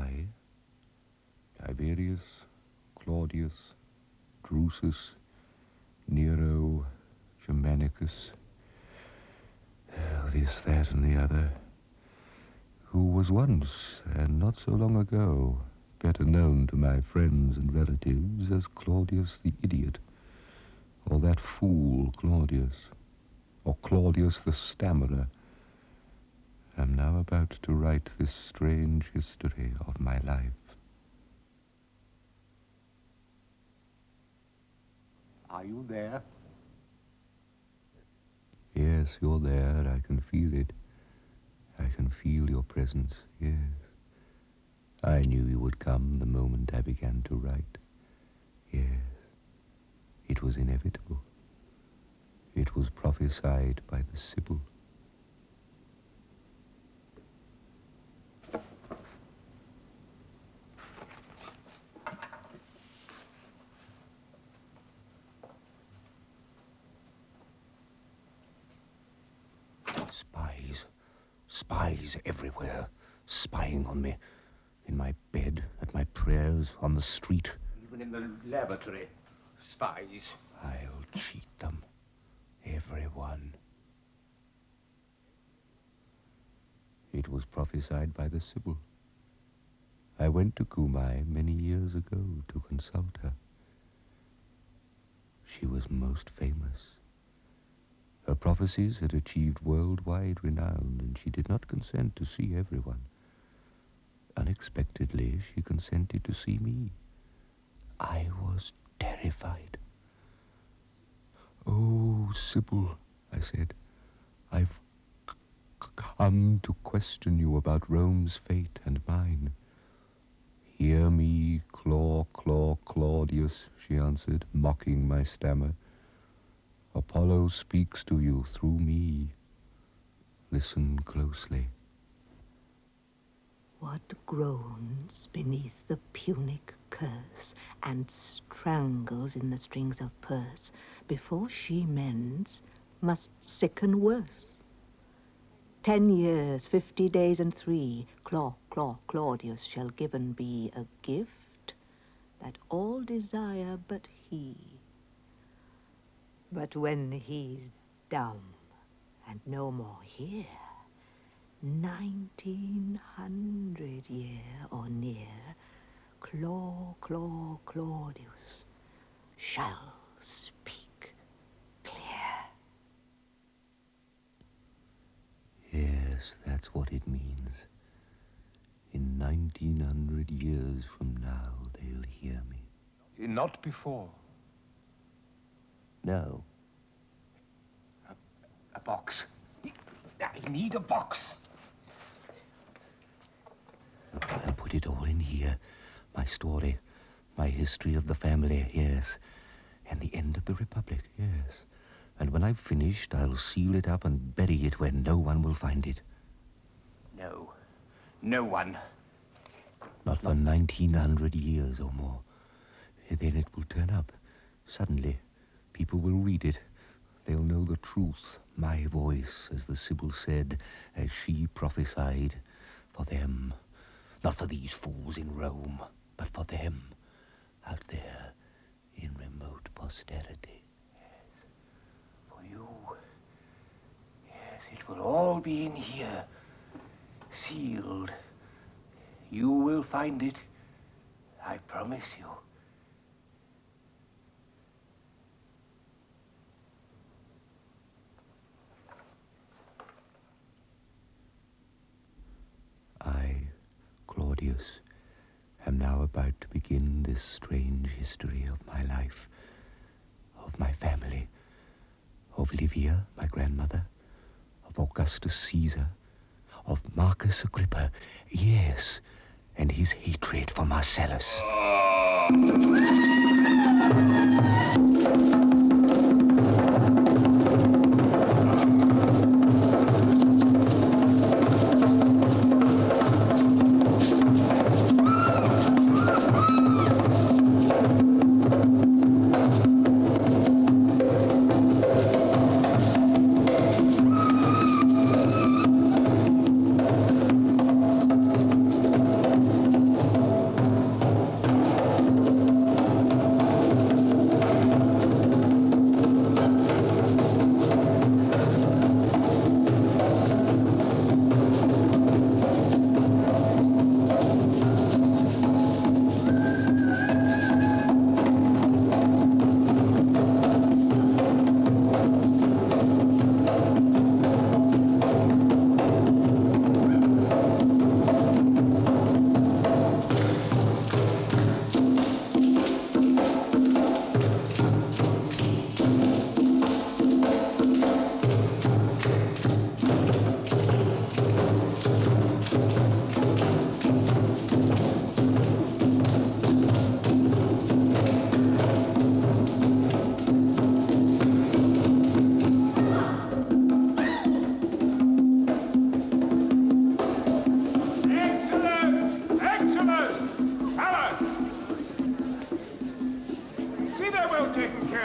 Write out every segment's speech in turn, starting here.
I, Tiberius, Claudius, Drusus, Nero, Germanicus, this, that, and the other, who was once, and not so long ago, better known to my friends and relatives as Claudius the idiot, or that fool Claudius, or Claudius the stammerer, am now about to write this strange history of my life. Are you there? Yes, you're there. I can feel it. I can feel your presence, yes. I knew you would come the moment I began to write. Yes, it was inevitable. It was prophesied by the Sibyl. Spies everywhere, spying on me. In my bed, at my prayers, on the street. Even in the laboratory, spies. I'll cheat them. Everyone. It was prophesied by the Sibyl. I went to Kumai many years ago to consult her. She was most famous. Her prophecies had achieved worldwide renown, and she did not consent to see everyone. Unexpectedly, she consented to see me. I was terrified. "Oh, Sibyl," I said, "I've come to question you about Rome's fate and mine." "Hear me, Claudius," she answered, mocking my stammer. "Apollo speaks to you through me. Listen closely." What groans beneath the Punic curse and strangles in the strings of purse before she mends must sicken worse. 10 years, 50 days, and 3, Claudius shall given be a gift that all desire but he. But when he's dumb and no more here, 1900 year or near, Claudius shall speak clear. Yes, that's what it means. In 1900 years from now, they'll hear me. Not before. No. A box. I need a box. I'll put it all in here. My story, my history of the family, yes. And the end of the Republic, yes. And when I've finished, I'll seal it up and bury it where no one will find it. No. No one. Not for 1900 years or more. Then it will turn up. Suddenly, people will read it. They'll know the truth. My voice, as the Sibyl said, as she prophesied. For them. Not for these fools in Rome, but for them. Out there, in remote posterity. Yes. For you. Yes, it will all be in here. Sealed. You will find it. I promise you. I, Claudius, am now about to begin this strange history of my life, of my family, of Livia, my grandmother, of Augustus Caesar, of Marcus Agrippa, yes, and his hatred for Marcellus.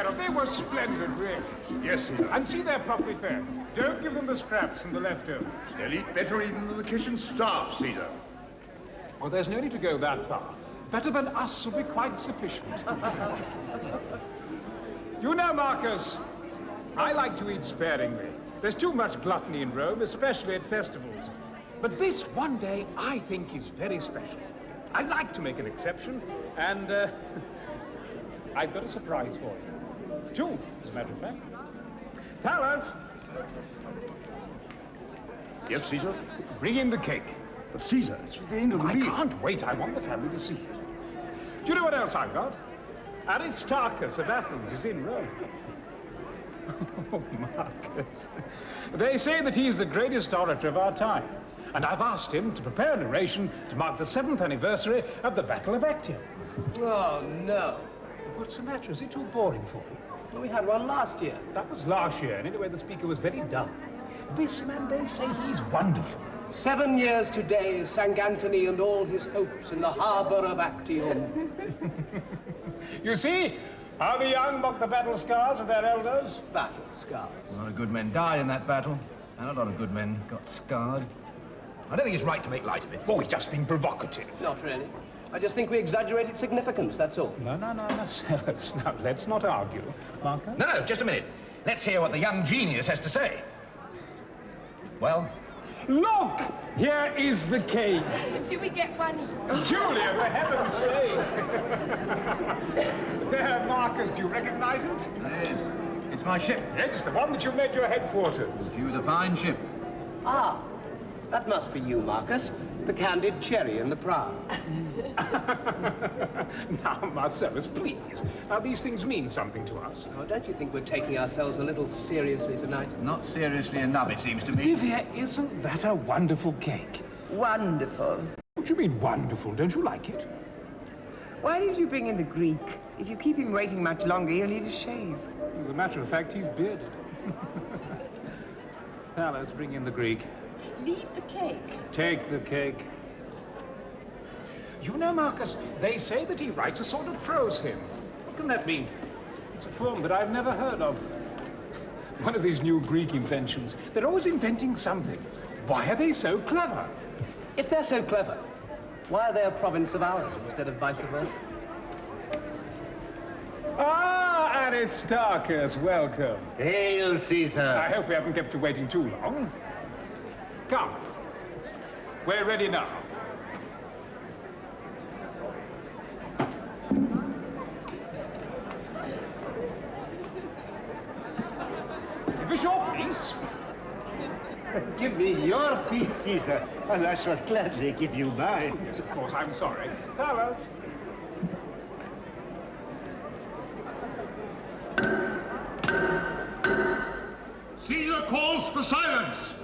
Harold, they were splendid, really. Yes, Caesar. And see, they're properly fed. Don't give them the scraps and the leftovers. They'll eat better even than the kitchen staff, Caesar. Well, there's no need to go that far. Better than us will be quite sufficient. You know, Marcus, I like to eat sparingly. There's too much gluttony in Rome, especially at festivals. But this one day, I think, is very special. I'd like to make an exception, and I've got a surprise for you. Two, as a matter of fact. Fellas, Yes, Caesar? bring in the cake. But Caesar, it's for the end of the I meal. can't wait. I want the family to see it. Do you know what else I've got? Aristarchus of Athens is in Rome. Oh, Marcus. They say that he's the greatest orator of our time. And I've asked him to prepare an oration to mark the 7th anniversary of the Battle of Actium. Oh, no. What's the matter? Is it too boring for you? Well, we had one last year. That was last year, and anyway, the speaker was very dull. This man, they say he's wonderful. 7 years today sank Antony and all his hopes in the harbor of Actium. You see how the young mock the battle scars of their elders? Battle scars. A lot of good men died in that battle, and a lot of good men got scarred. I don't think it's right to make light of it. Oh, he's just being provocative. Not really. I just think we exaggerate its significance, that's all. No, Sellers. Now, let's not argue. Marco? No, just a minute. Let's hear what the young genius has to say. Well, Look! Here is the cake. Do we get one each? Julia, for heaven's sake. There, Marcus, do you recognize it? yes, it's my ship. Yes, it's the one that you made your headquarters. Viewed a fine ship. Ah, that must be you, Marcus. The candied cherry in the prow. Now, Marcellus, please. Now, these things mean something to us. Oh, don't you think we're taking ourselves a little seriously tonight? Not seriously enough, it seems to me. Livia, isn't that a wonderful cake? Wonderful. What do you mean, wonderful? Don't you like it? Why did you bring in the Greek? If you keep him waiting much longer, he'll need a shave. As a matter of fact, he's bearded. Thalos, bring in the Greek. Leave the cake. Take the cake. You know, Marcus, they say that he writes a sort of prose hymn. What can that mean? It's a form that I've never heard of. One of these new Greek inventions. They're always inventing something. Why are they so clever? If they're so clever, why are they a province of ours instead of vice versa? Ah, Aristarchus, welcome. Hail, Caesar. I hope we haven't kept you waiting too long. Come. We're ready now. Give us your piece. Give me your piece, Caesar, and I shall gladly give you mine. Yes, of course, I'm sorry. Fellas. Caesar calls for silence!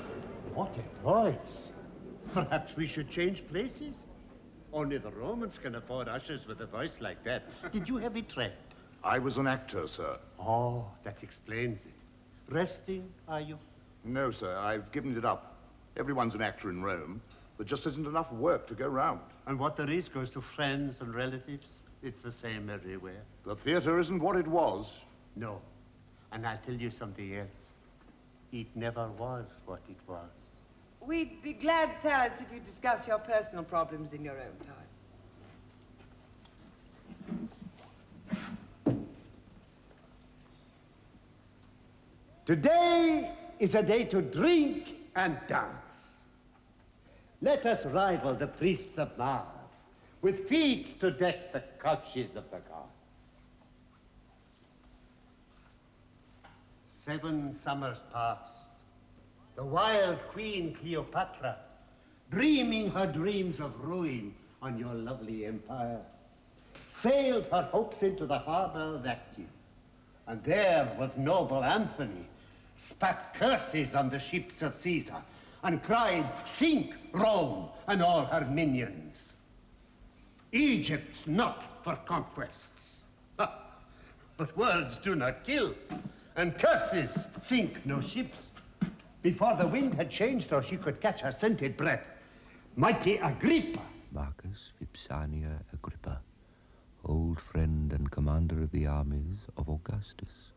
What a voice. Perhaps we should change places? Only the Romans can afford ushers with a voice like that. Did you have it trained? I was an actor, sir. Oh, that explains it. Resting, are you? No, sir, I've given it up. Everyone's an actor in Rome. There just isn't enough work to go round. And what there is goes to friends and relatives. It's the same everywhere. The theater isn't what it was. No. And I'll tell you something else. It never was what it was. We'd be glad, Thalos, if you discuss your personal problems in your own time. Today is a day to drink and dance. Let us rival the priests of Mars with feats to deck the couches of the gods. 7 summers passed. The wild Queen Cleopatra, dreaming her dreams of ruin on your lovely empire, sailed her hopes into the harbor of Actium. And there, with noble Anthony, spat curses on the ships of Caesar and cried, "Sink Rome and all her minions." Egypt's not for conquests. But words do not kill, and curses sink no ships. Before the wind had changed or she could catch her scented breath, mighty Agrippa. Marcus Vipsania Agrippa, old friend and commander. commander of the armies of Augustus,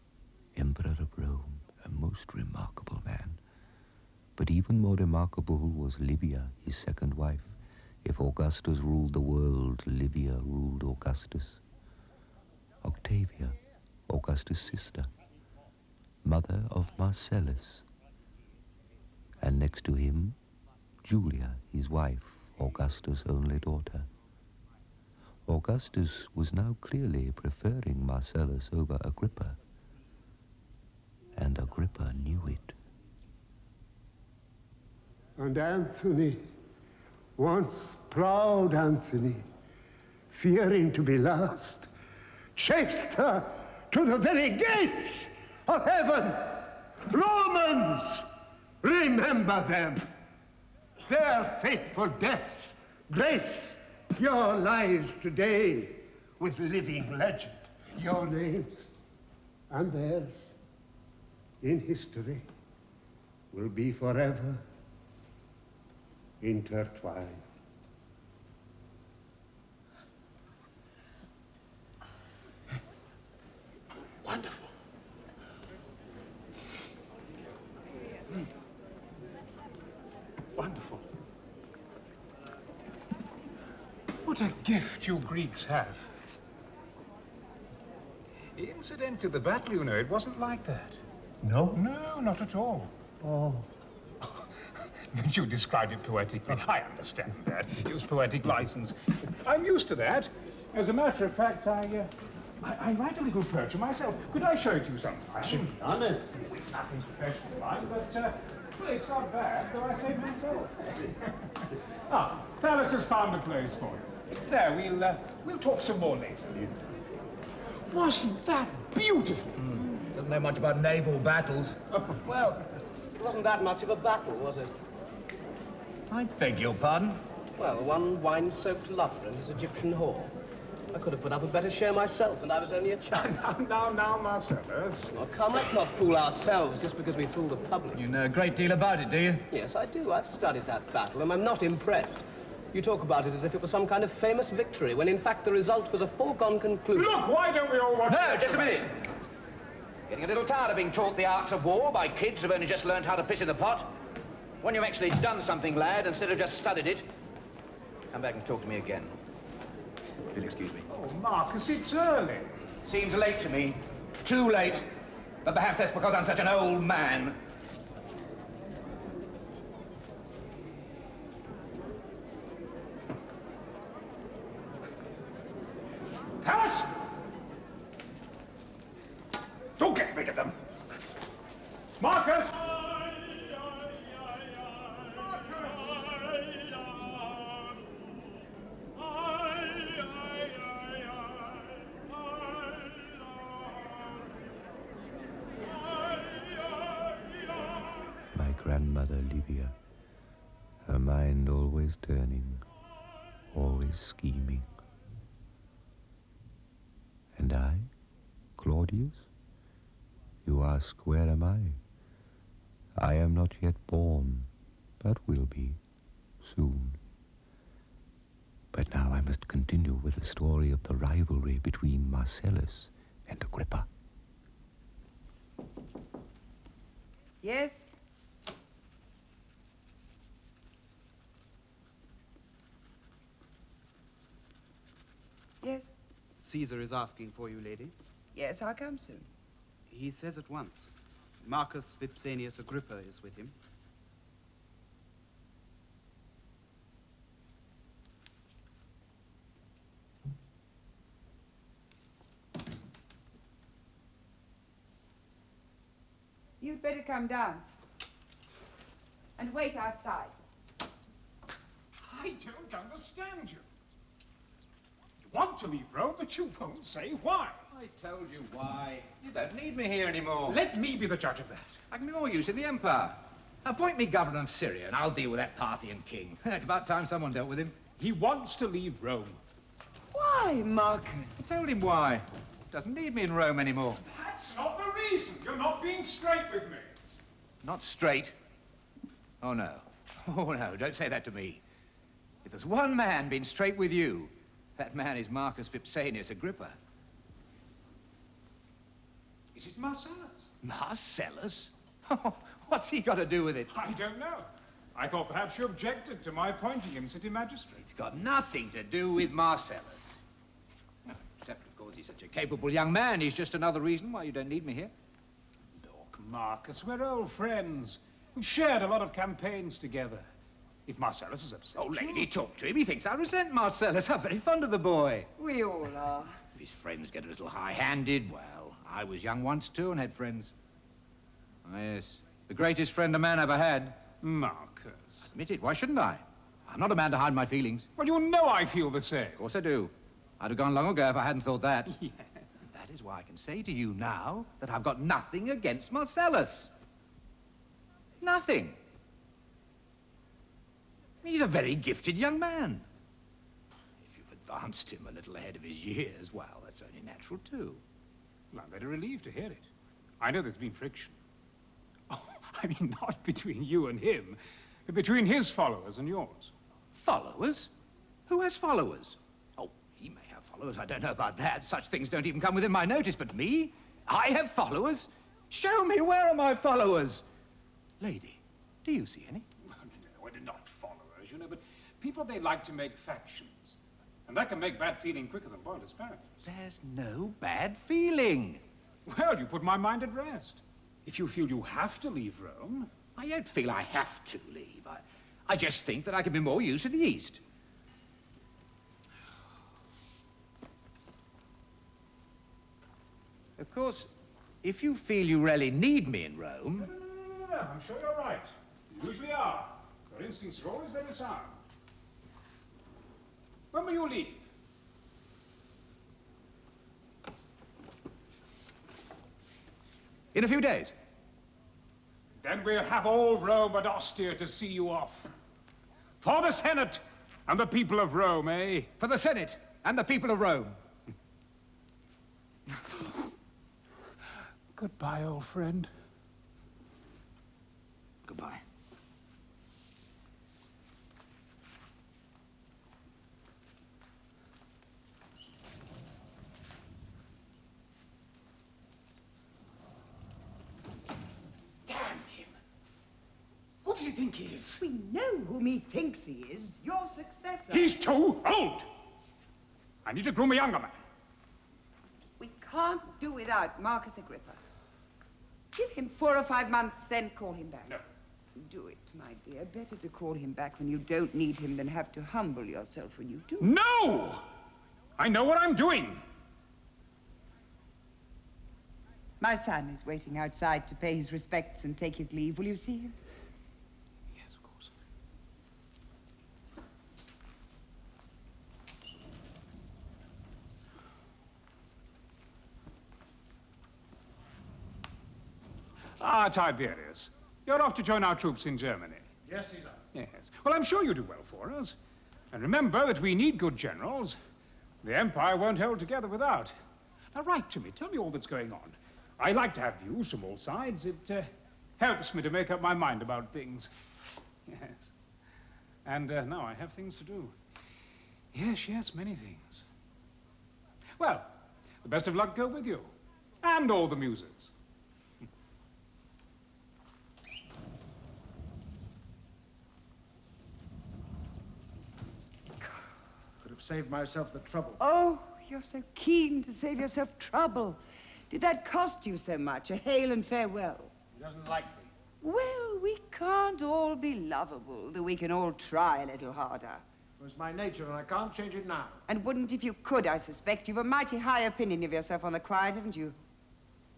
Emperor of Rome, a most remarkable man. But even more remarkable was Livia, his second wife. If Augustus ruled the world, Livia ruled Augustus. Octavia, Augustus' sister, mother of Marcellus. And next to him, Julia, his wife, Augustus' only daughter. Augustus was now clearly preferring Marcellus over Agrippa, and Agrippa knew it. And Anthony, once proud Anthony, fearing to be lost, chased her to the very gates of heaven. Romans, remember them. Their fateful deaths grace your lives today with living legend. Your names and theirs in history will be forever intertwined. Wonderful. Wonderful. What a gift you Greeks have. Incidentally, the battle, you know, it wasn't like that. No? No, not at all. Oh. But you described it poetically. I understand that. It was poetic license. I'm used to that. As a matter of fact, I write a little poetry myself. Could I show it to you sometime? I should be honest. It's nothing professional, mind, but, well, it's not bad, though I say it myself. Thales has found a place for you. There, we'll talk some more later. Wasn't that beautiful? Doesn't know much about naval battles. Well, it wasn't that much of a battle, was it? I beg your pardon? Well, one wine-soaked lover and his Egyptian whore. I could have put up a better share myself, and I was only a child. Now, Marcellus. Oh, come, let's not fool ourselves just because we fool the public. You know a great deal about it, do you? Yes, I do. I've studied that battle, and I'm not impressed. You talk about it as if it was some kind of famous victory, when in fact the result was a foregone conclusion. Look, why don't we all watch... No, just a minute. Getting a little tired of being taught the arts of war by kids who've only just learned how to piss in the pot. When you've actually done something, lad, instead of just studied it, come back and talk to me again. If you'll excuse me. Oh, Marcus, it's early. Seems late to me. Too late. But perhaps that's because I'm such an old man. Thales! Don't get rid of them. Marcus! My grandmother Livia, her mind always turning, always scheming. And I, Claudius? You ask, where am I? I am not yet born, but will be soon. But now I must continue with the story of the rivalry between Marcellus and Agrippa. Yes? Yes? Caesar is asking for you, lady. Yes, I'll come soon. He says at once. Marcus Vipsanius Agrippa is with him. You'd better come down. And wait outside. I don't understand you. You want to leave Rome, but you won't say why. I told you why. You don't need me here anymore. Let me be the judge of that. I can be more use in the Empire. Appoint me governor of Syria, and I'll deal with that Parthian king. It's about time someone dealt with him. He wants to leave Rome. Why, Marcus? Told him why. Doesn't need me in Rome anymore. That's not the reason. You're not being straight with me. Not straight. Oh, no. Oh, no, don't say that to me. If there's one man being straight with you, that man is Marcus Vipsanius Agrippa. Is it Marcellus? Marcellus? What's he got to do with it? I don't know. I thought perhaps you objected to my appointing him city magistrate. It's got nothing to do with Marcellus. Except, of course, he's such a capable young man. He's just another reason why you don't need me here. Look, Marcus, we're old friends. We've shared a lot of campaigns together. If Marcellus is upset... Oh, lady, talk to him. He thinks I resent Marcellus. I'm very fond of the boy. We all are. If his friends get a little high-handed, well, I was young once, too, and had friends. Oh, yes. The greatest friend a man ever had. Marcus. Admit it. Why shouldn't I? I'm not a man to hide my feelings. Well, you know I feel the same. Of course I do. I'd have gone long ago if I hadn't thought that. Yeah. And that is why I can say to you now that I've got nothing against Marcellus. Nothing. He's a very gifted young man. If you've advanced him a little ahead of his years, well, that's only natural, too. Well, I'm very relieved to hear it. I know there's been friction. Oh, I mean, not between you and him, but between his followers and yours. Followers? Who has followers? Oh, he may have followers. I don't know about that. Such things don't even come within my notice. But me? I have followers? Show me, where are my followers? Lady, do you see any? No, they're not followers, you know, but people they like to make factions. And that can make bad feeling quicker than boiled asparagus. There's no bad feeling. Well, you put my mind at rest. If you feel you have to leave Rome... I don't feel I have to leave. I just think that I can be more used to the East. Of course, if you feel you really need me in Rome... No, I'm sure you're right. You usually are. Your instincts are always very sound. When will you leave? In a few days. Then we'll have all Rome and Ostia to see you off. For the Senate and the people of Rome, eh? For the Senate and the people of Rome. Goodbye, old friend. Goodbye. Who does he think he is? We know whom he thinks he is. Your successor. He's too old! I need to groom a younger man. We can't do without Marcus Agrippa. Give him 4 or 5 months, then call him back. No. Do it, my dear. Better to call him back when you don't need him than have to humble yourself when you do. No! I know what I'm doing. My son is waiting outside to pay his respects and take his leave. Will you see him? Yes, of course. Ah, Tiberius. You're off to join our troops in Germany. Yes, Caesar. Yes. Well, I'm sure you do well for us. And remember that we need good generals. The Empire won't hold together without. Now, write to me. Tell me all that's going on. I like to have views from all sides. It helps me to make up my mind about things. Yes. And now I have things to do. Yes, yes, many things. Well, the best of luck go with you. And all the muses. Could have saved myself the trouble. Oh, you're so keen to save yourself trouble. Did that cost you so much? A hail and farewell? He doesn't like me. Well, we can't all be lovable, though we can all try a little harder. It was my nature, and I can't change it now. And wouldn't if you could, I suspect. You've a mighty high opinion of yourself on the quiet, haven't you?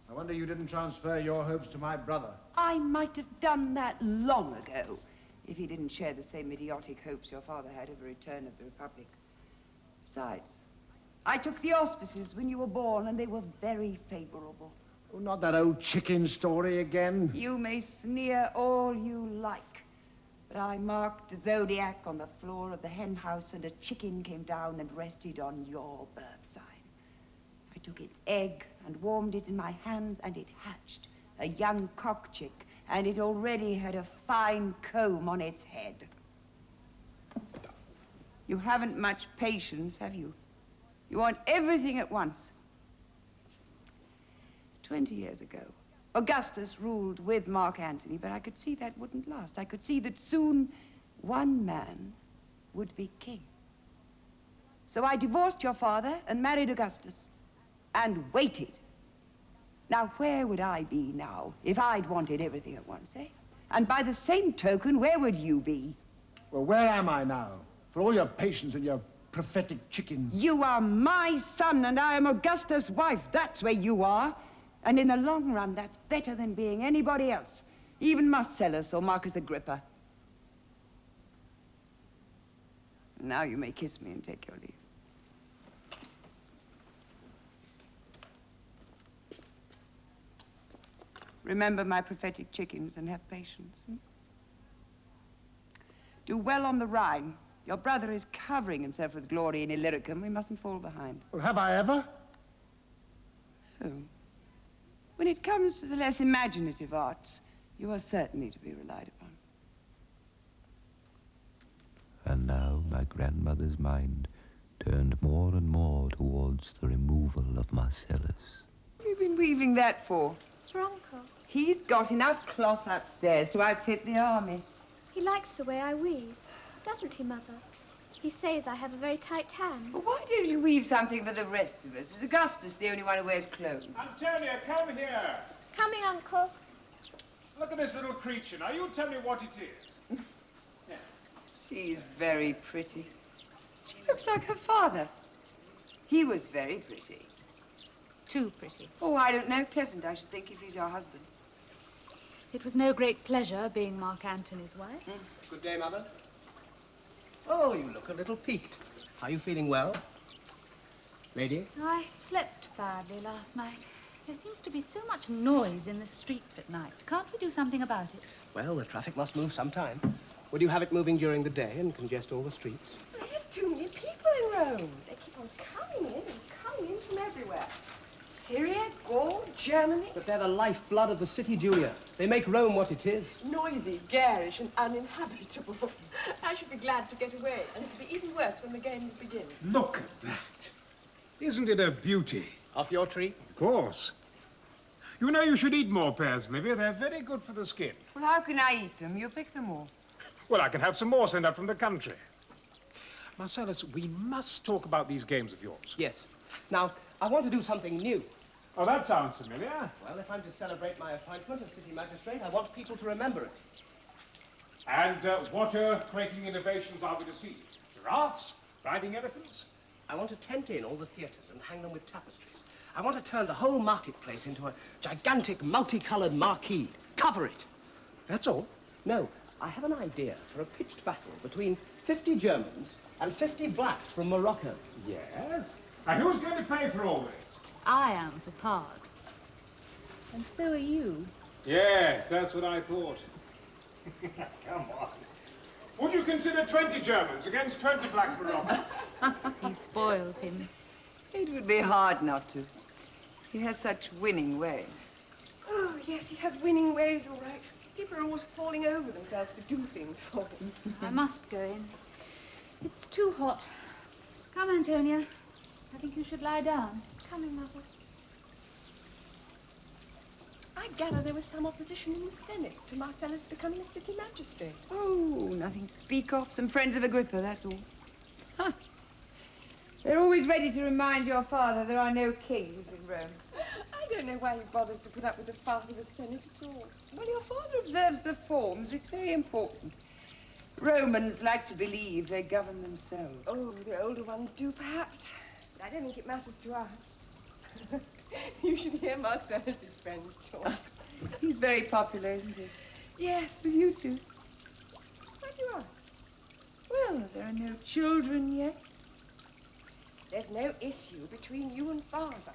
I wonder you didn't transfer your hopes to my brother. I might have done that long ago, if he didn't share the same idiotic hopes your father had of a return of the Republic. Besides, I took the auspices when you were born, and they were very favorable. Oh, not that old chicken story again. You may sneer all you like, but I marked the zodiac on the floor of the hen house, and a chicken came down and rested on your birth sign. I took its egg and warmed it in my hands, and it hatched, a young cock chick, and it already had a fine comb on its head. You haven't much patience, have you? You want everything at once. 20 years ago. Augustus ruled with Mark Antony, but I could see that wouldn't last. I could see that soon one man would be king. So I divorced your father and married Augustus and waited. Now, where would I be now if I'd wanted everything at once, eh? And by the same token, where would you be? Well, where am I now? For all your patience and your prophetic chickens. You are my son, and I am Augustus' wife. That's where you are. And in the long run, that's better than being anybody else, even Marcellus or Marcus Agrippa. Now you may kiss me and take your leave. Remember my prophetic chickens and have patience. Do well on the Rhine. Your brother is covering himself with glory in Illyricum. We mustn't fall behind. Well, have I ever? Oh. When it comes to the less imaginative arts, you are certainly to be relied upon. And now my grandmother's mind turned more and more towards the removal of Marcellus. What have you been weaving that for? What's wrong, Uncle? He's got enough cloth upstairs to outfit the army. He likes the way I weave, doesn't he, Mother? He says I have a very tight hand. Well, why don't you weave something for the rest of us? Is Augustus the only one who wears clothes? Antonia, come here. Coming, Uncle. Look at this little creature. Now, you tell me what it is. Yeah. She's very pretty. She looks like her father. He was very pretty. Too pretty. Oh, I don't know. Pleasant, I should think, if he's your husband. It was no great pleasure being Mark Antony's wife. Good day, Mother. Oh, you look a little peaked. Are you feeling well? Lady? I slept badly last night. There seems to be so much noise in the streets at night. Can't we do something about it? Well, the traffic must move sometime. Would you have it moving during the day and congest all the streets? There's too many people in Rome. They keep on coming in from everywhere. Syria, Gaul, Germany. But they're the lifeblood of the city, Julia. They make Rome what it is. Noisy, garish, and uninhabitable. I should be glad to get away, and it'll be even worse when the games begin. Look at that. Isn't it a beauty? Off your tree? Of course. You know you should eat more pears, Livia. They're very good for the skin. Well, how can I eat them? You pick them all. Well, I can have some more sent up from the country. Marcellus, we must talk about these games of yours. Yes. Now, I want to do something new. Oh, that sounds familiar. Well, if I'm to celebrate my appointment as city magistrate, I want people to remember it. And what earth-quaking innovations are we to see? Giraffes? Riding elephants? I want to tent in all the theatres and hang them with tapestries. I want to turn the whole marketplace into a gigantic, multicolored marquee. Cover it. That's all? No, I have an idea for a pitched battle between 50 Germans and 50 blacks from Morocco. Yes? And who's going to pay for all this? I am for part. And so are you. Yes, that's what I thought. Come on. Would you consider 20 Germans against 20 black Moroccans? He spoils him. It would be hard not to. He has such winning ways. Oh, yes, he has winning ways, all right. People are always falling over themselves to do things for him. I must go in. It's too hot. Come, Antonia. I think you should lie down. Coming, Mother. I gather there was some opposition in the Senate to Marcellus becoming a city magistrate. Oh, nothing to speak of. Some friends of Agrippa, that's all. Huh. They're always ready to remind your father there are no kings in Rome. I don't know why he bothers to put up with the farce of the Senate at all. Well, your father observes the forms. It's very important. Romans like to believe they govern themselves. Oh, the older ones do, perhaps. But I don't think it matters to us. You should hear Marcellus's friends talk. He's very popular, isn't he? Yes. With you two. Why do you ask? Well, there are no children yet. There's no issue between you and Father.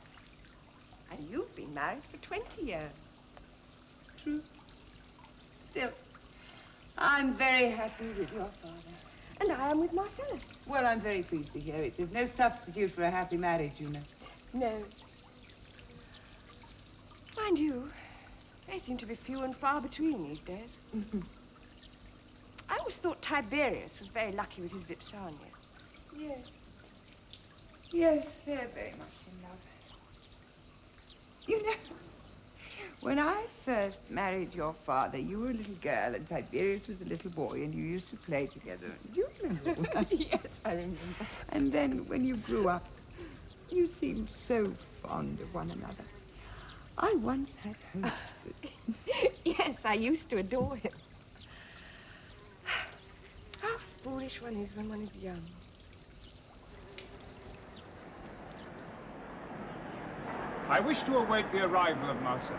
And you've been married for 20 years. True. Still, I'm very happy with your father. And I am with Marcellus. Well, I'm very pleased to hear it. There's no substitute for a happy marriage, you know. No. Mind you, they seem to be few and far between these days. I always thought Tiberius was very lucky with his Vipsania. Yes. Yes, they're very much in love. You know, When I first married your father, you were a little girl and Tiberius was a little boy, and you used to play together. Do you remember all that? Yes, I remember. And then when you grew up, you seemed so fond of one another. I once had hopes that... Yes, I used to adore him. How foolish one is when one is young. I wish to await the arrival of Marcellus.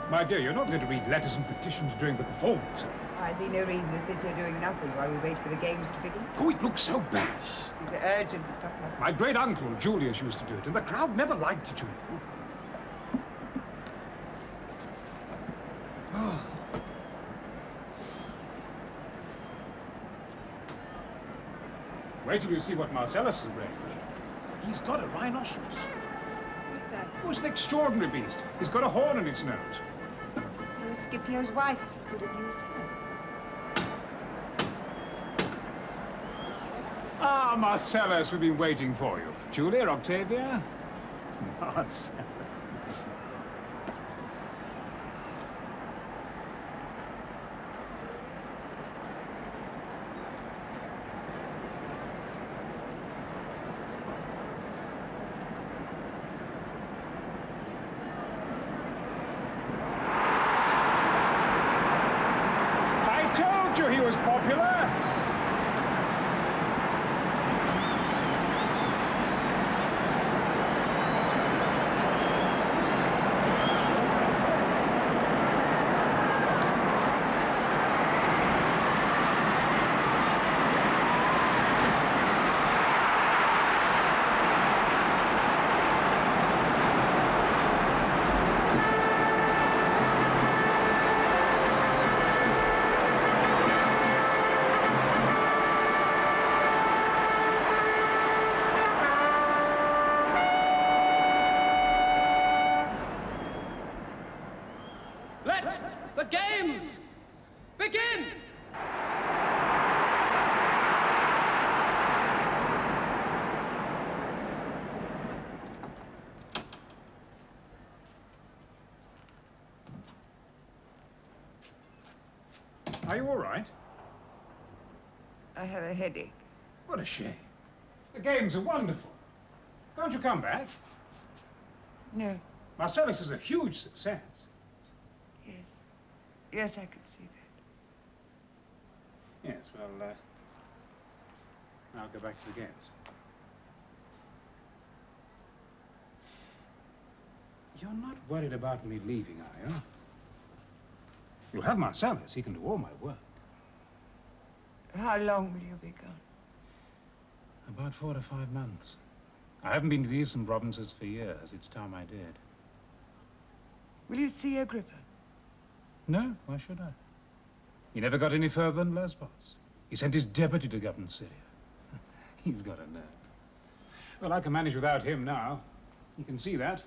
My dear, you're not going to read letters and petitions during the performance. I see no reason to sit here doing nothing while we wait for the games to begin. Oh, it looks so bad. These are urgent stuff, Russell. My great-uncle, Julius, used to do it, and the crowd never liked it, you know. Wait till you see what Marcellus has arranged. He's got a rhinoceros. Who's that? Oh, it's an extraordinary beast. He's got a horn in its nose. So Scipio's wife could have used her. Ah, Marcellus, we've been waiting for you. Julia, Octavia? Marcellus. I told you he was popular. Let the games begin! Are you all right? I have a headache. What a shame. The games are wonderful. Can't you come back? No. Marcellus is a huge success. Yes. Yes, I could see that. Yes, well, I'll go back to the games. You're not worried about me leaving, are you? You'll have Marcellus. He can do all my work. How long will you be gone? About 4 to 5 months. I haven't been to the eastern provinces for years. It's time I did. Will you see Agrippa? No, why should I? He never got any further than Lesbos. He sent his deputy to govern Syria. He's got a nerve. Well, I can manage without him now. You can see that.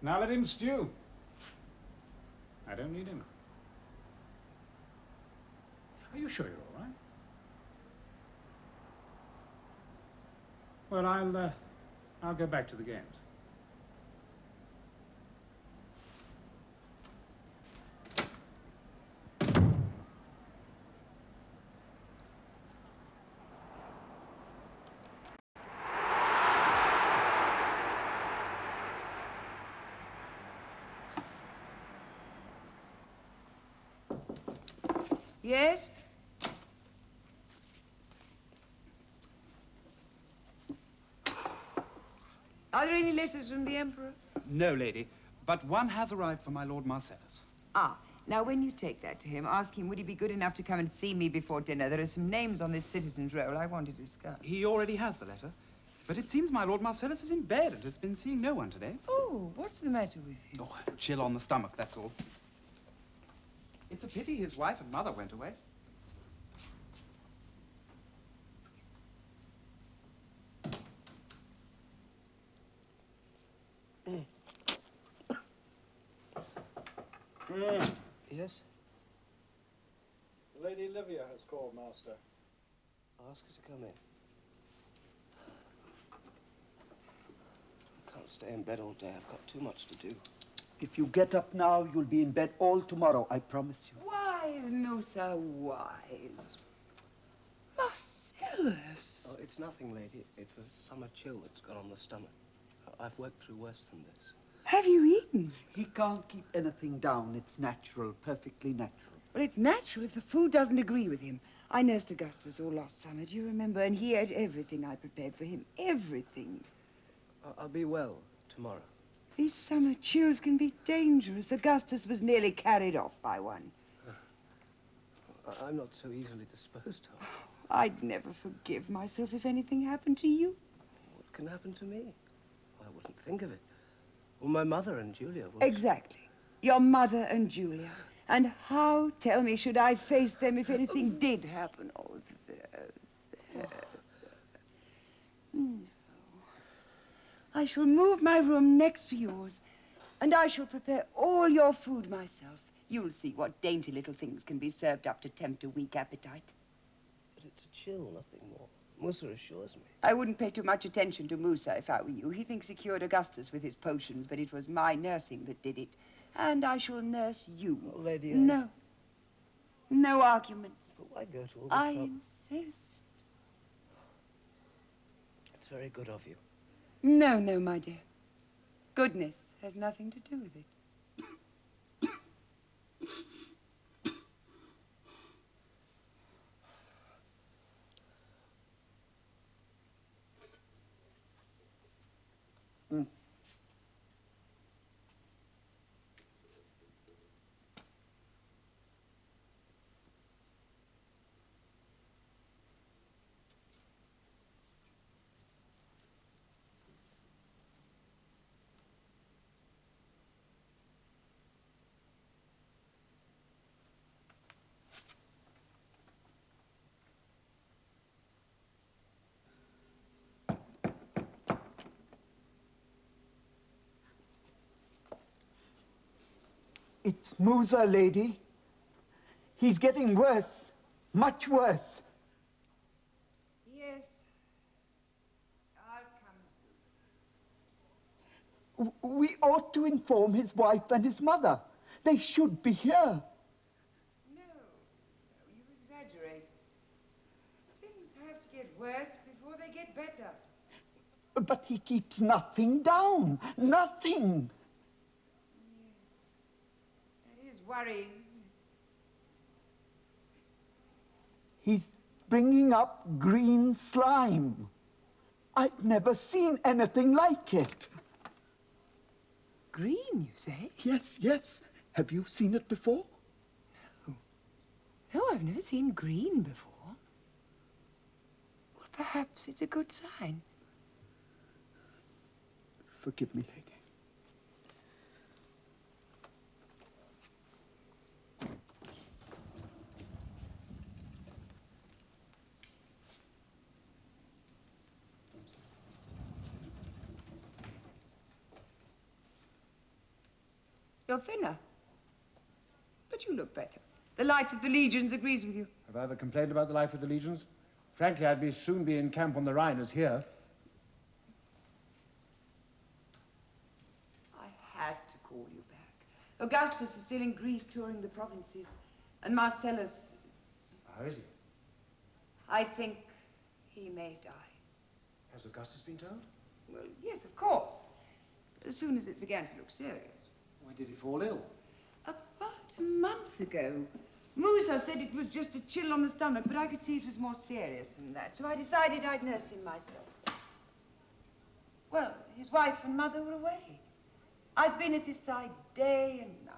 Now let him stew. I don't need him. Are you sure you're all right? Well, I'll go back to the games. Yes? Are there any letters from the Emperor? No, lady, but one has arrived for my Lord Marcellus. Ah, now when you take that to him, ask him would he be good enough to come and see me before dinner. There are some names on this citizen's roll I want to discuss. He already has the letter, but it seems my Lord Marcellus is in bed and has been seeing no one today. Oh, what's the matter with him? Oh, chill on the stomach, that's all. It's a pity his wife and mother went away. Yes? Lady Livia has called, Master. I'll ask her to come in. I can't stay in bed all day. I've got too much to do. If you get up now, you'll be in bed all tomorrow, I promise you. Wise, Musa, wise. Marcellus. Oh, it's nothing, lady. It's a summer chill that's got on the stomach. I've worked through worse than this. Have you eaten? He can't keep anything down. It's natural, perfectly natural. Well, it's natural if the food doesn't agree with him. I nursed Augustus all last summer, do you remember? And he ate everything I prepared for him. Everything. I'll be well tomorrow. These summer chills can be dangerous. Augustus was nearly carried off by one. I'm not so easily disposed of. I'd never forgive myself if anything happened to you. What can happen to me? I wouldn't think of it. Well, my mother and Julia will... Exactly. Your mother and Julia. And how, tell me, should I face them if anything did happen? Oh, no. I shall move my room next to yours, and I shall prepare all your food myself. You'll see what dainty little things can be served up to tempt a weak appetite. But it's a chill, nothing more. Musa assures me. I wouldn't pay too much attention to Musa if I were you. He thinks he cured Augustus with his potions, but it was my nursing that did it. And I shall nurse you. Oh, lady, No. No arguments. But why go to all the I trouble? insist. It's very good of you. No, no, my dear. Goodness has nothing to do with it. It's Musa, lady. He's getting worse. Much worse. Yes. I'll come soon. We ought to inform his wife and his mother. They should be here. No, you exaggerate. Things have to get worse before they get better. But he keeps nothing down. Nothing. That is worrying, isn't it? He's bringing up green slime. I've never seen anything like it. Green, you say? Yes, yes. Have you seen it before? No, I've never seen green before. Well, perhaps it's a good sign. Forgive me, lady. You're thinner. But you look better. The life of the legions agrees with you. Have I ever complained about the life of the legions? Frankly, I'd soon be in camp on the Rhine as here. I had to call you back. Augustus is still in Greece touring the provinces. And Marcellus, How is he? I think he may die. Has Augustus been told? Well, yes, of course. As soon as it began to look serious. When did he fall ill? About a month ago. Musa said it was just a chill on the stomach, but I could see it was more serious than that, so I decided I'd nurse him myself. Well, his wife and mother were away. I've been at his side day and night.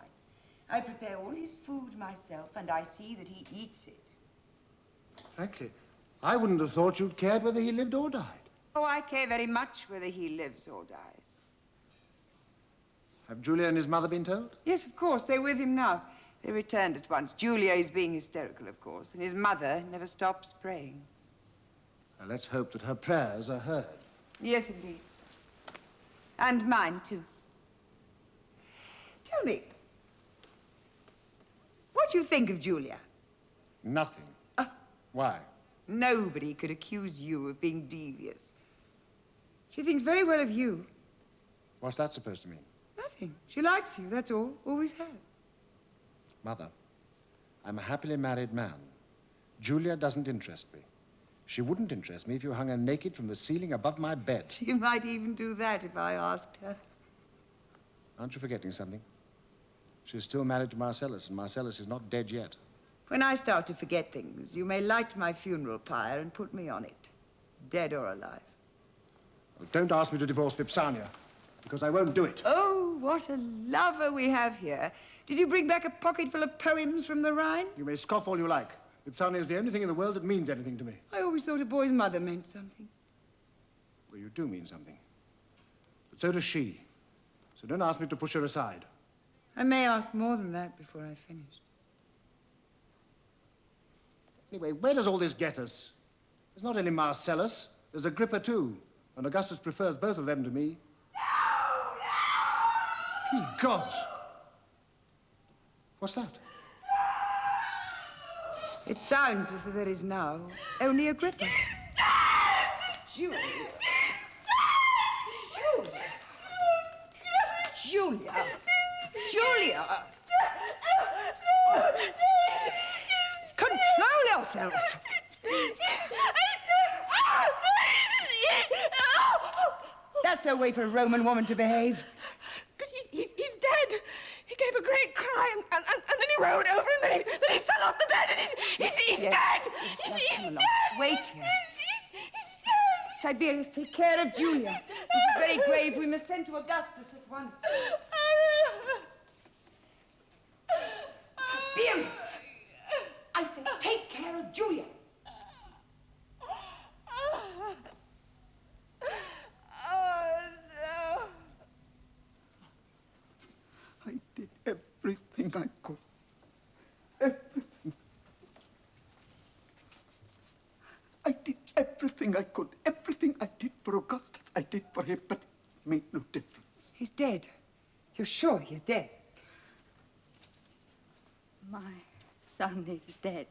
I prepare all his food myself, and I see that he eats it. Frankly, I wouldn't have thought you'd cared whether he lived or died. Oh, I care very much whether he lives or dies. Have Julia and his mother been told? Yes, of course. They're with him now. They returned at once. Julia is being hysterical, of course, and his mother never stops praying. Well, let's hope that her prayers are heard. Yes, indeed. And mine, too. Tell me, What do you think of Julia? Nothing. Why? Nobody could accuse you of being devious. She thinks very well of you. What's that supposed to mean? Nothing. She likes you, that's all. Always has. Mother, I'm a happily married man. Julia doesn't interest me. She wouldn't interest me if you hung her naked from the ceiling above my bed. She might even do that if I asked her. Aren't you forgetting something? She's still married to Marcellus, and Marcellus is not dead yet. When I start to forget things, you may light my funeral pyre and put me on it, dead or alive. Well, don't ask me to divorce Vipsania, because I won't do it. Oh, what a lover we have here. Did you bring back a pocket full of poems from the Rhine? You may scoff all you like. Vipsania is the only thing in the world that means anything to me. I always thought a boy's mother meant something. Well, you do mean something. But so does she. So don't ask me to push her aside. I may ask more than that before I finish. Anyway, where does all this get us? There's not only Marcellus, there's Agrippa too. And Augustus prefers both of them to me. No! Ye gods! What's that? It sounds as though there is now only Agrippa. Julia. Julia. Julia. Control yourself. That's a way for a Roman woman to behave. But he's dead. He gave a great cry and then he rolled over and then he fell off the bed and he's Yes, dead. yes, He's come along. dead. Wait here. Tiberius, take care of Julia. This is very grave. We must send to Augustus at once. Tiberius! I say, take care of Julia. Oh, no. I did everything I could. Everything. I did everything I could. Everything I did for Augustus, I did for him, but it made no difference. He's dead. You're sure he's dead? My son is dead.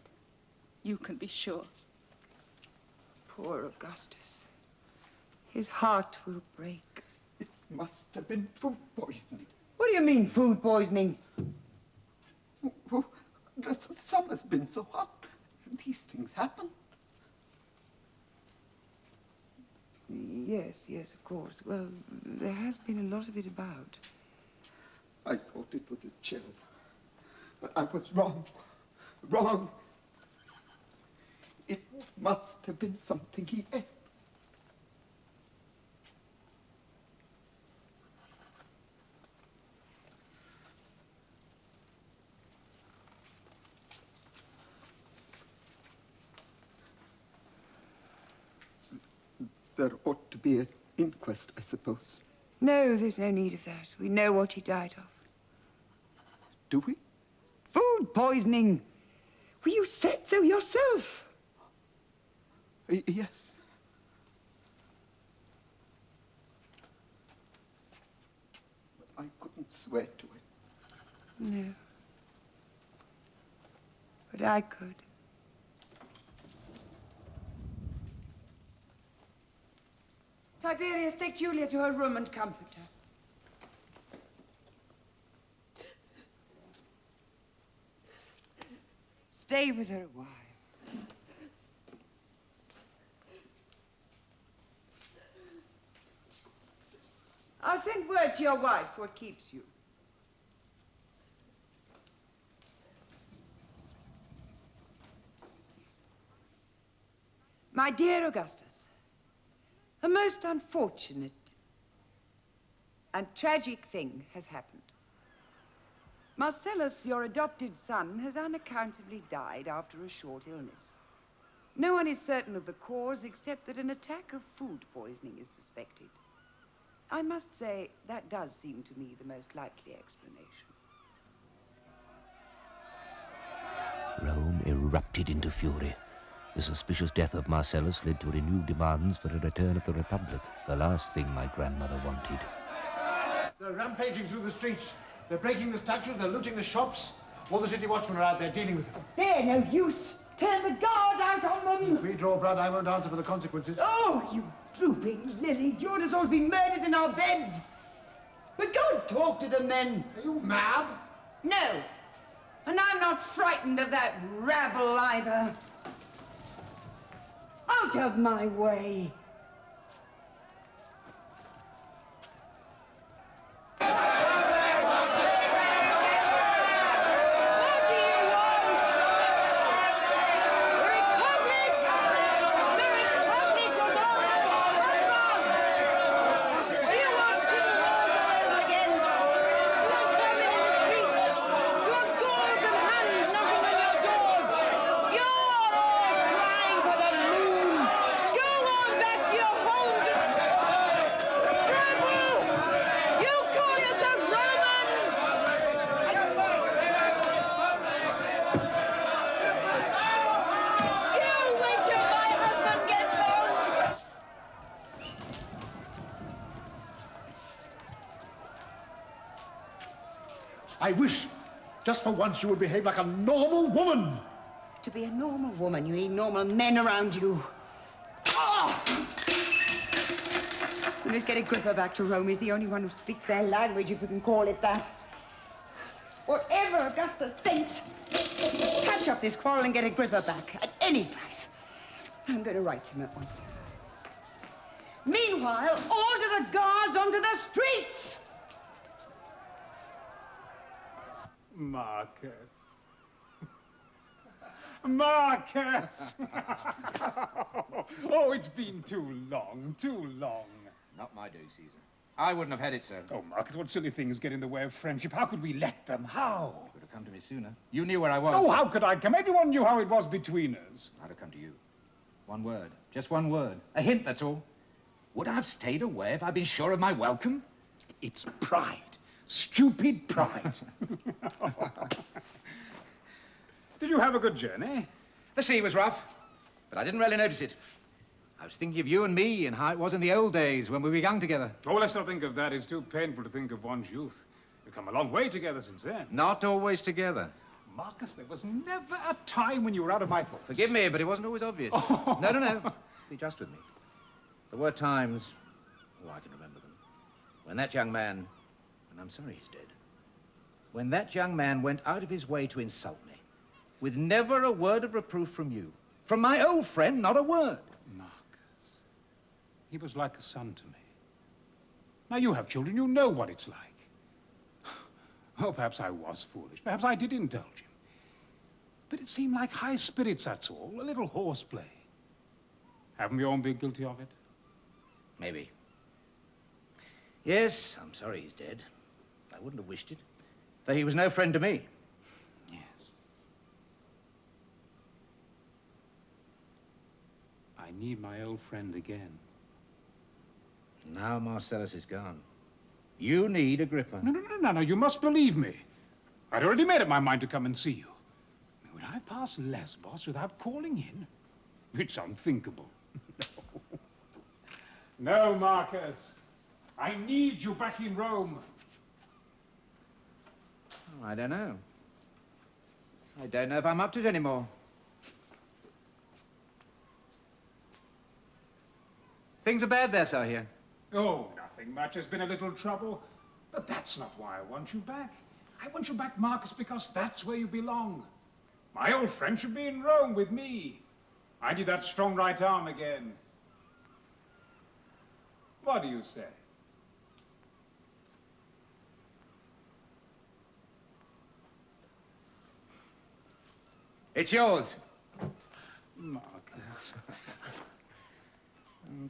You can be sure. Poor Augustus. His heart will break. It must have been food poisoning. What do you mean, food poisoning? Oh, the summer's been so hot. These things happen. Yes, yes, of course. Well, there has been a lot of it about. I thought it was a chill. But I was wrong. Wrong. It must have been something he ate. There ought to be an inquest, I suppose. No, there's no need of that. We know what he died of. Do we? Food poisoning. Well, you said so yourself. Yes. But I couldn't swear to it. No. But I could. Tiberius, take Julia to her room and comfort her. Stay with her a while. I'll send word to your wife what keeps you. My dear Augustus, a most unfortunate and tragic thing has happened. Marcellus, your adopted son, has unaccountably died after a short illness. No one is certain of the cause except that an attack of food poisoning is suspected. I must say, that does seem to me the most likely explanation. Rome erupted into fury. The suspicious death of Marcellus led to renewed demands for a return of the Republic, the last thing my grandmother wanted. They're rampaging through the streets. They're breaking the statues, they're looting the shops. All the city watchmen are out there dealing with them. They're no use. Turn the guard out on them. If we draw blood, I won't answer for the consequences. Oh, you drooping lily. Do you want us all to be murdered in our beds? But go and talk to them then. Are you mad? No. And I'm not frightened of that rabble either. Out of my way. I wish, just for once, you would behave like a normal woman. To be a normal woman, you need normal men around you. Oh! We must get Agrippa back to Rome. He's the only one who speaks their language, if you can call it that. Whatever Augustus thinks, catch up this quarrel and get Agrippa back at any price. I'm going to write him at once. Meanwhile, order the guards onto the streets! Marcus. Marcus! Oh, it's been too long, too long. Not my do, Caesar. I wouldn't have had it so. Oh, Marcus, what silly things get in the way of friendship. How could we let them? How? You could have come to me sooner. You knew where I was. Oh, how could I come? Everyone knew how it was between us. I'd have come to you. One word. Just one word. A hint, that's all. Would I have stayed away if I'd been sure of my welcome? It's pride. Stupid pride. Did you have a good journey? The sea was rough, but I didn't really notice it. I was thinking of you and me and how it was in the old days when we were young together. Oh, let's not think of that. It's too painful to think of one's youth. We've come a long way together since then. Not always together. Marcus, there was never a time when you were out of my thoughts. Forgive me, but it wasn't always obvious. Oh. No. Be just with me. There were times, I can remember them, when that young man, and I'm sorry he's dead, when that young man went out of his way to insult me, with never a word of reproof from you. From my old friend, not a word. Marcus, he was like a son to me. Now you have children, you know what it's like. Oh, perhaps I was foolish. Perhaps I did indulge him. But it seemed like high spirits, that's all. A little horseplay. Haven't we all been guilty of it? Maybe. Yes, I'm sorry he's dead. I wouldn't have wished it. Though he was no friend to me. Yes. I need my old friend again. Now Marcellus is gone. You need Agrippa. No, you must believe me. I'd already made up my mind to come and see you. Would I pass Lesbos without calling in? It's unthinkable. No, Marcus. I need you back in Rome. Oh, I don't know. I don't know if I'm up to it anymore. Things are bad there, sir, here. Oh, nothing much. There's been a little trouble. But that's not why I want you back. I want you back, Marcus, because that's where you belong. My old friend should be in Rome with me. I need that strong right arm again. What do you say? It's yours. Marcus.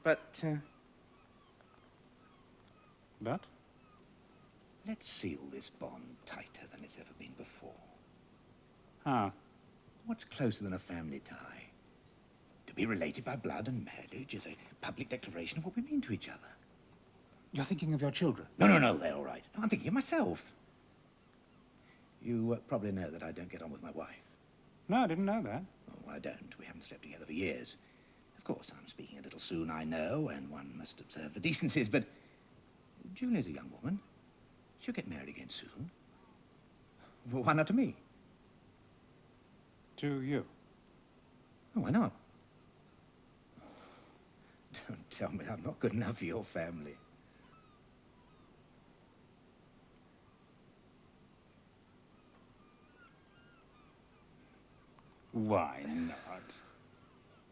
But, But? let's seal this bond tighter than it's ever been before. How? What's closer than a family tie? To be related by blood and marriage is a public declaration of what we mean to each other. You're thinking of your children? No, they're all right. No, I'm thinking of myself. You probably know that I don't get on with my wife. No, I didn't know that. Oh, I don't. We haven't slept together for years. Of course, I'm speaking a little soon, I know, and one must observe the decencies, but Julia's a young woman. She'll get married again soon. Well, why not to me? To you. Oh, why not? Don't tell me I'm not good enough for your family. Why not?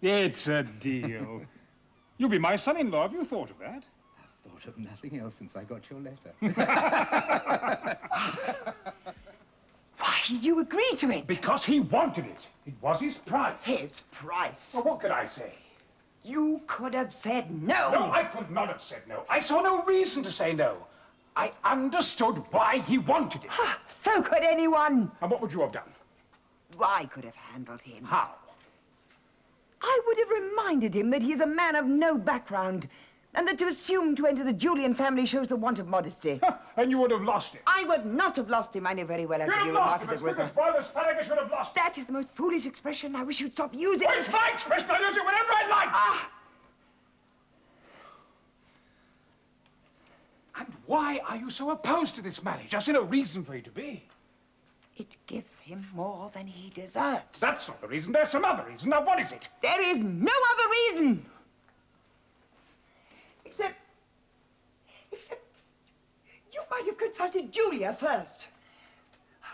It's a deal. You'll be my son-in-law. Have you thought of that? I've thought of nothing else since I got your letter. Why did you agree to it? Because he wanted it. It was his price. His price? Well, what could I say? You could have said no. No, I could not have said no. I saw no reason to say no. I understood why he wanted it. So could anyone. And what would you have done? I could have handled him. How? I would have reminded him that he's a man of no background, and that to assume to enter the Julian family shows the want of modesty. And you would have lost him. I would not have lost him. I know very well how to deal with Marcus Agrippa. As boiled asparagus would have lost him. That is the most foolish expression. I wish you'd stop using Well, it's my expression. I use it whenever I like. And why are you so opposed to this marriage? I see no reason for you to be. It gives him more than he deserves. That's not the reason. There's some other reason. Now, what is it? There is no other reason. Except you might have consulted Julia first.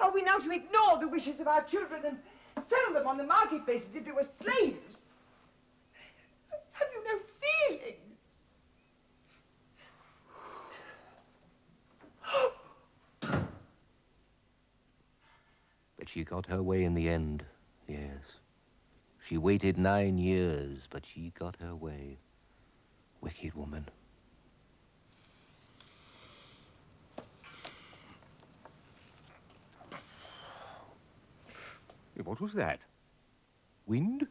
Are we now to ignore the wishes of our children and sell them on the marketplace as if they were slaves? Have you no feelings? But she got her way in the end, yes. She waited 9 years, but she got her way. Wicked woman. What was that? Wind?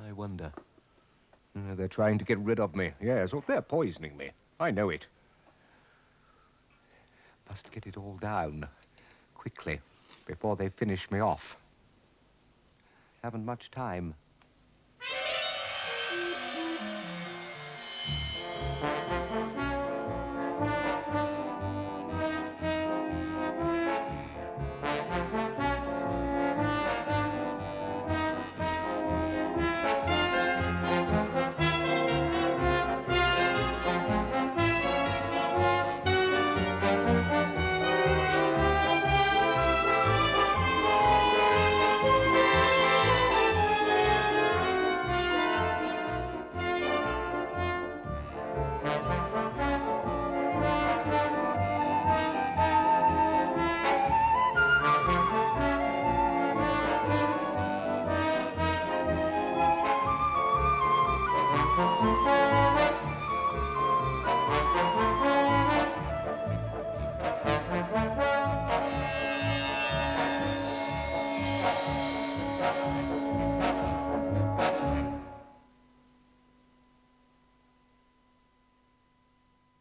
I wonder. They're trying to get rid of me. Yes, or they're poisoning me. I know it. Must get it all down. Quickly, before they finish me off. Haven't much time.